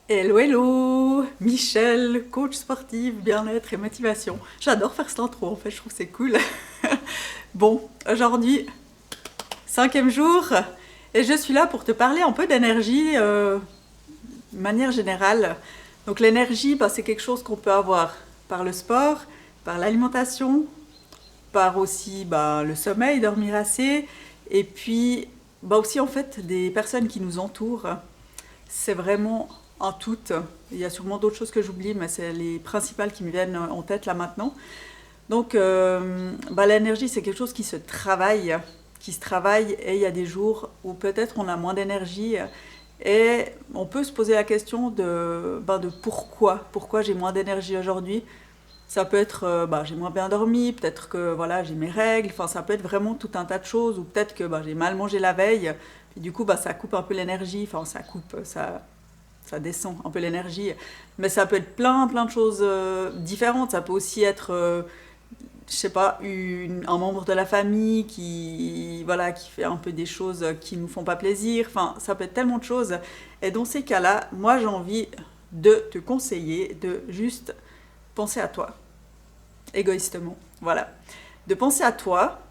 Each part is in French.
Hello, hello! Michel, coach sportif, bien-être et motivation. J'adore faire cette intro, en fait, je trouve que c'est cool. Bon, aujourd'hui, 5e jour, et je suis là pour te parler un peu d'énergie de manière générale. Donc l'énergie, bah, c'est quelque chose qu'on peut avoir par le sport, par l'alimentation, par aussi bah, le sommeil, dormir assez, et puis bah, aussi en fait des personnes qui nous entourent. C'est vraiment un tout. Il y a sûrement d'autres choses que j'oublie, mais c'est les principales qui me viennent en tête là maintenant. Donc, bah, l'énergie, c'est quelque chose qui se travaille, et il y a des jours où peut-être on a moins d'énergie, et on peut se poser la question de pourquoi j'ai moins d'énergie aujourd'hui. Ça peut être, bah, j'ai moins bien dormi, peut-être que voilà, j'ai mes règles, enfin ça peut être vraiment tout un tas de choses, ou peut-être que bah, j'ai mal mangé la veille, et du coup bah, ça coupe un peu l'énergie, enfin ça descend un peu l'énergie, mais ça peut être plein de choses différentes. Ça peut aussi être, je sais pas, un membre de la famille qui, voilà, qui fait un peu des choses qui nous font pas plaisir. Enfin, ça peut être tellement de choses. Et dans ces cas-là, moi j'ai envie de te conseiller de juste penser à toi, égoïstement. Voilà. De penser à toi,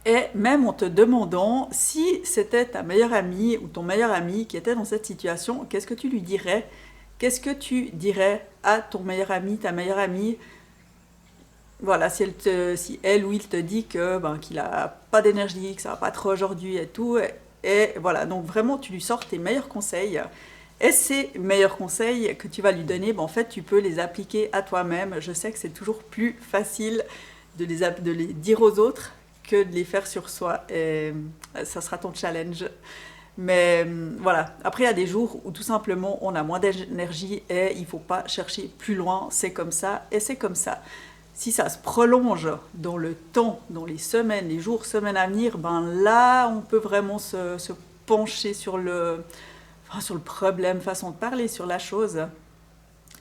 et même en te demandant si c'était ta meilleure amie ou ton meilleur ami qui était dans cette situation, qu'est-ce que tu lui dirais? Qu'est-ce que tu dirais à ton meilleur ami, ta meilleure amie? Voilà, si elle ou il te dit que qu'il a pas d'énergie, que ça va pas trop aujourd'hui et tout, et voilà, donc vraiment tu lui sors tes meilleurs conseils. Et ces meilleurs conseils que tu vas lui donner, en fait, tu peux les appliquer à toi-même. Je sais que c'est toujours plus facile de les dire aux autres que de les faire sur soi. Et ça sera ton challenge. Mais voilà, après il y a des jours où tout simplement on a moins d'énergie et il ne faut pas chercher plus loin. C'est comme ça et c'est comme ça. Si ça se prolonge dans le temps, dans les semaines, les jours, semaines à venir, ben là on peut vraiment se pencher sur le problème, façon de parler, sur la chose,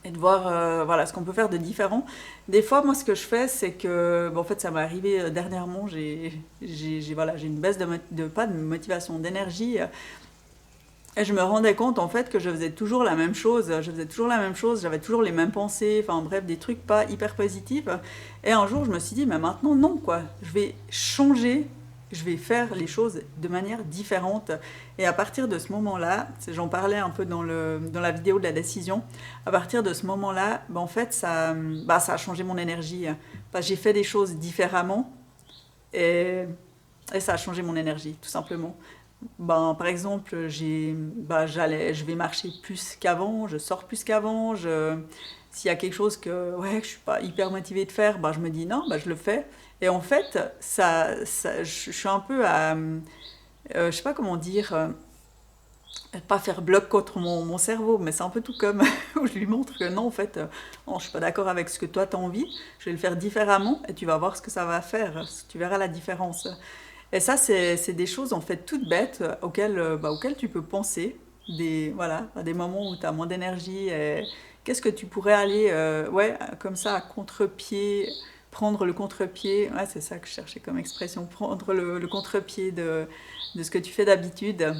et de voir voilà, ce qu'on peut faire de différent. Des fois, moi, ce que je fais, c'est que, en fait, ça m'est arrivé dernièrement, voilà, j'ai une baisse pas de motivation, d'énergie, et je me rendais compte, en fait, que je faisais toujours la même chose, j'avais toujours les mêmes pensées, enfin bref, des trucs pas hyper positifs. Et un jour, je me suis dit, mais maintenant, non, quoi, je vais changer, je vais faire les choses de manière différente. Et à partir de ce moment-là, j'en parlais un peu dans la vidéo de la décision, à partir de ce moment-là, en fait, ça a changé mon énergie. J'ai fait des choses différemment, et, et ça a changé mon énergie, tout simplement. Par exemple, je vais marcher plus qu'avant, je sors plus qu'avant. S'il y a quelque chose que, ouais, que je suis pas hyper motivée de faire, je me dis non, je le fais. Et en fait, je suis un peu à, je sais pas comment dire, pas faire bloc contre mon cerveau, mais c'est un peu tout comme où je lui montre que non, en fait, non, je suis pas d'accord avec ce que toi t'as envie, je vais le faire différemment et tu vas voir ce que ça va faire, tu verras la différence. Et ça, c'est des choses en fait toutes bêtes auxquelles tu peux penser, voilà, à des moments où tu as moins d'énergie. Et qu'est-ce que tu pourrais aller, ouais, comme ça, à contre-pied, prendre le contre-pied, ouais, c'est ça que je cherchais comme expression, prendre le contre-pied de ce que tu fais d'habitude.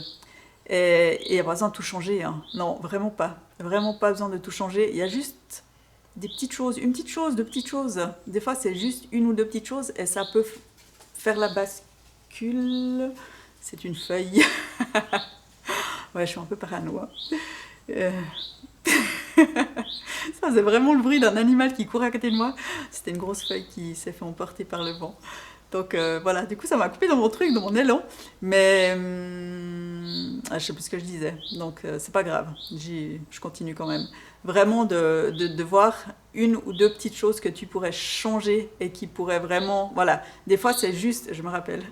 Et pas besoin de tout changer, hein. Non, vraiment pas besoin de tout changer. Il y a juste des petites choses, une petite chose, deux petites choses. Des fois, c'est juste une ou deux petites choses et ça peut faire la bascule. C'est une feuille. Ouais, je suis un peu parano, hein. Euh, Ça, c'est vraiment le bruit d'un animal qui court à côté de moi. C'était une grosse feuille qui s'est fait emporter par le vent. Donc voilà, du coup, ça m'a coupé dans mon truc, dans mon élan. Mais je sais plus ce que je disais. Donc c'est pas grave. Je continue quand même. Vraiment de voir une ou deux petites choses que tu pourrais changer et qui pourraient vraiment. Voilà, des fois c'est juste, je me rappelle,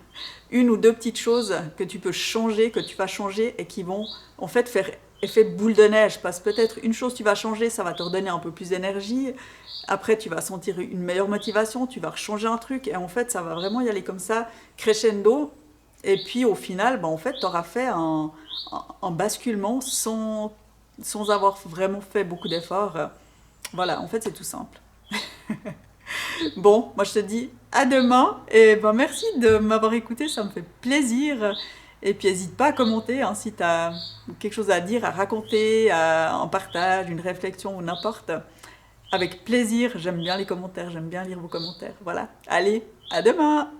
une ou deux petites choses que tu peux changer, que tu vas changer et qui vont en fait faire effet boule de neige. Parce que peut-être une chose tu vas changer, ça va te redonner un peu plus d'énergie. Après, tu vas sentir une meilleure motivation, tu vas changer un truc, et en fait, ça va vraiment y aller comme ça, crescendo. Et puis, au final, en fait, tu auras fait un basculement sans avoir vraiment fait beaucoup d'efforts. Voilà, en fait, c'est tout simple. Bon, moi, je te dis à demain, et merci de m'avoir écouté, ça me fait plaisir. Et puis n'hésite pas à commenter hein, si tu as quelque chose à dire, à raconter, un partage, une réflexion ou n'importe. Avec plaisir, j'aime bien les commentaires, j'aime bien lire vos commentaires. Voilà, allez, à demain!